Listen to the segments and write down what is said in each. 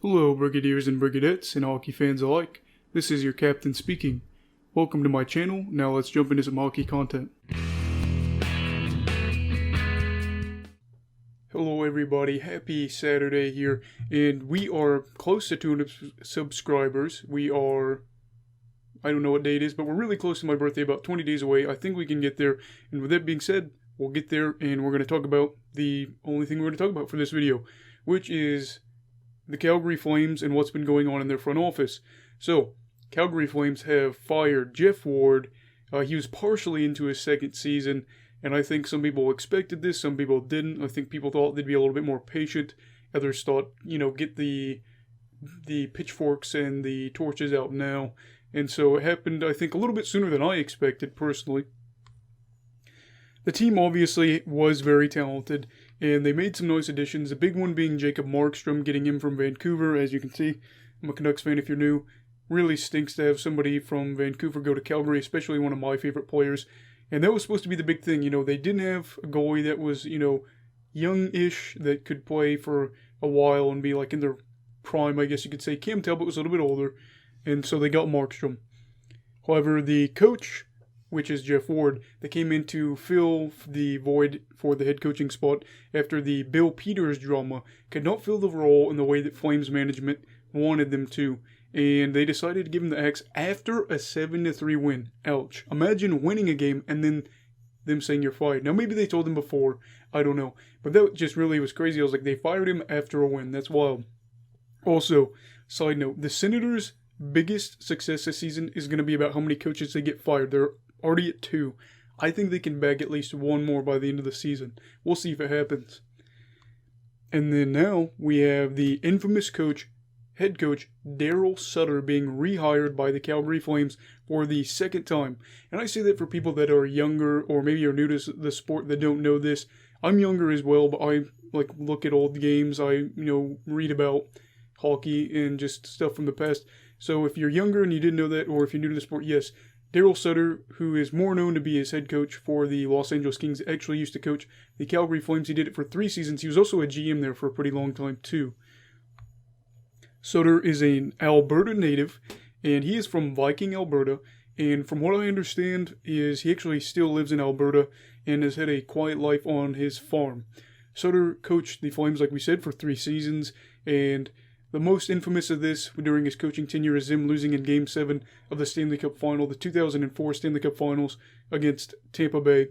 Hello, Brigadiers and Brigadettes and hockey fans alike. This is your captain speaking. Welcome to my channel. Now let's jump into some hockey content. Hello everybody, happy Saturday here, and we are close to 200 subscribers. We are, I don't know what day it is, but we're really close to my birthday, about 20 days away. I think we can get there, and with that being said, we'll get there, and we're going to talk about the only thing we're going to talk about for this video, which is the Calgary Flames and what's been going on in their front office. So, Calgary Flames have fired Geoff Ward. He was partially into his second season, and I think some people expected this, some people didn't. I think people thought they'd be a little bit more patient. Others thought, get the pitchforks and the torches out now. And so it happened, I think, a little bit sooner than I expected, personally. The team obviously was very talented, and they made some nice additions. The big one being Jacob Markstrom, getting him from Vancouver. As you can see, I'm a Canucks fan if you're new. Really stinks to have somebody from Vancouver go to Calgary, especially one of my favorite players. And that was supposed to be the big thing. They didn't have a goalie that was, young-ish, that could play for a while and be like in their prime, I guess you could say. Cam Talbot was a little bit older, and so they got Markstrom. However, the coach, which is Geoff Ward, that came in to fill the void for the head coaching spot after the Bill Peters drama, could not fill the role in the way that Flames management wanted them to. And they decided to give him the axe after a 7-3 win. Ouch. Imagine winning a game and then them saying you're fired. Now, maybe they told him before. I don't know. But that just really was crazy. I was like, they fired him after a win. That's wild. Also, side note, the Senators' biggest success this season is going to be about how many coaches they get fired. They're already at 2. I think they can bag at least one more by the end of the season. We'll see if it happens. And then now we have the infamous head coach, Darryl Sutter, being rehired by the Calgary Flames for the second time. And I say that for people that are younger or maybe are new to the sport that don't know this. I'm younger as well, but I look at old games. I read about hockey and just stuff from the past. So if you're younger and you didn't know that, or if you're new to the sport, yes, Darryl Sutter, who is more known to be his head coach for the Los Angeles Kings, actually used to coach the Calgary Flames. He did it for 3 seasons. He was also a GM there for a pretty long time, too. Sutter is an Alberta native, and he is from Viking, Alberta. And from what I understand is he actually still lives in Alberta and has had a quiet life on his farm. Sutter coached the Flames, like we said, for 3 seasons, and the most infamous of this during his coaching tenure is him losing in Game 7 of the Stanley Cup Final, the 2004 Stanley Cup Finals against Tampa Bay.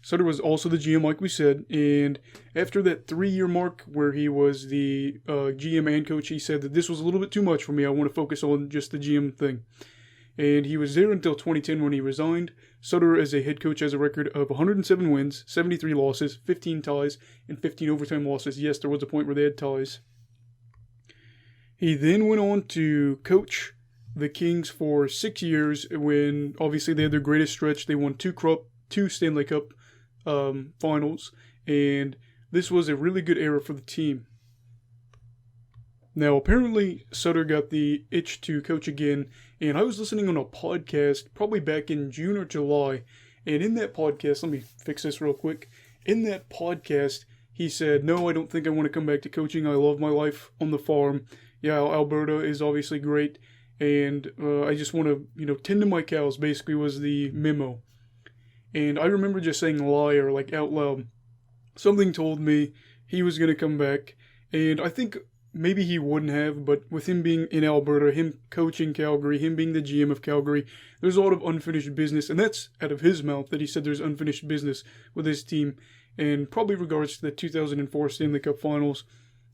Sutter was also the GM, like we said, and after that 3-year mark where he was the GM and coach, he said that this was a little bit too much for me. I want to focus on just the GM thing. And he was there until 2010 when he resigned. Sutter, as a head coach, has a record of 107 wins, 73 losses, 15 ties, and 15 overtime losses. Yes, there was a point where they had ties. He then went on to coach the Kings for 6 years when, obviously, they had their greatest stretch. They won 2 Stanley Cup finals, and this was a really good era for the team. Now, apparently, Sutter got the itch to coach again, and I was listening on a podcast probably back in June or July, and in that podcast, let me fix this real quick. In that podcast, he said, "No, I don't think I want to come back to coaching. I love my life on the farm. Yeah, Alberta is obviously great, and I just want to, tend to my cows," basically was the memo. And I remember just saying liar, out loud. Something told me he was going to come back, and I think maybe he wouldn't have, but with him being in Alberta, him coaching Calgary, him being the GM of Calgary, there's a lot of unfinished business, and that's out of his mouth that he said there's unfinished business with his team, and probably regards to the 2004 Stanley Cup Finals.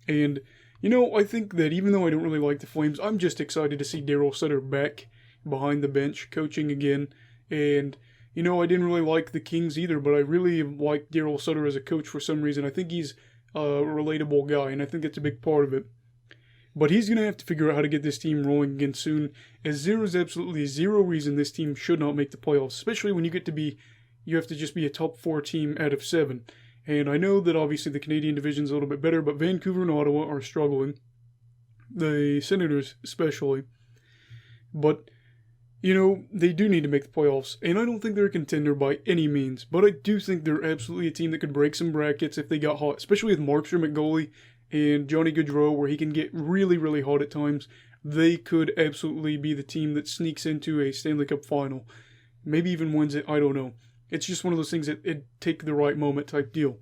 And I think that even though I don't really like the Flames, I'm just excited to see Darryl Sutter back behind the bench, coaching again. And, I didn't really like the Kings either, but I really like Darryl Sutter as a coach for some reason. I think he's a relatable guy, and I think that's a big part of it. But he's going to have to figure out how to get this team rolling again soon, as there is absolutely zero reason this team should not make the playoffs, especially when you have to just be a top 4 team out of 7. And I know that obviously the Canadian division's a little bit better, but Vancouver and Ottawa are struggling. The Senators especially. But, they do need to make the playoffs. And I don't think they're a contender by any means. But I do think they're absolutely a team that could break some brackets if they got hot. Especially with Markstrom at goalie and Johnny Gaudreau, where he can get really, really hot at times, they could absolutely be the team that sneaks into a Stanley Cup final. Maybe even wins it, I don't know. It's just one of those things that it'd take the right moment type deal.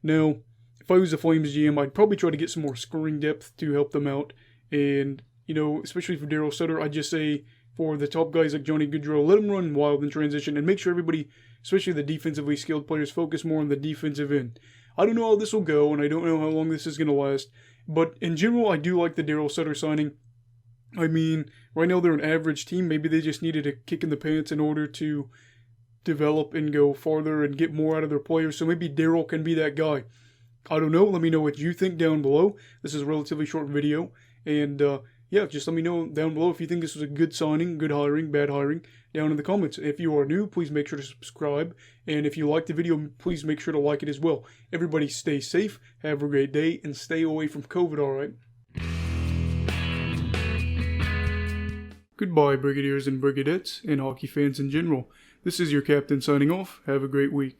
Now, if I was the Flames GM, I'd probably try to get some more scoring depth to help them out. And, especially for Darryl Sutter, I'd just say for the top guys like Johnny Gaudreau, let them run wild in transition and make sure everybody, especially the defensively skilled players, focus more on the defensive end. I don't know how this will go, and I don't know how long this is going to last. But in general, I do like the Darryl Sutter signing. I mean, right now they're an average team. Maybe they just needed a kick in the pants in order to develop and go farther and get more out of their players. So maybe Darryl can be that guy. I don't know. Let me know what you think down below. This is a relatively short video. And just let me know down below if you think this was a good signing, good hiring, bad hiring, down in the comments. If you are new, please make sure to subscribe. And if you liked the video, please make sure to like it as well. Everybody stay safe, have a great day, and stay away from COVID, alright? Goodbye, Brigadiers and Brigadettes, and hockey fans in general. This is your captain signing off. Have a great week.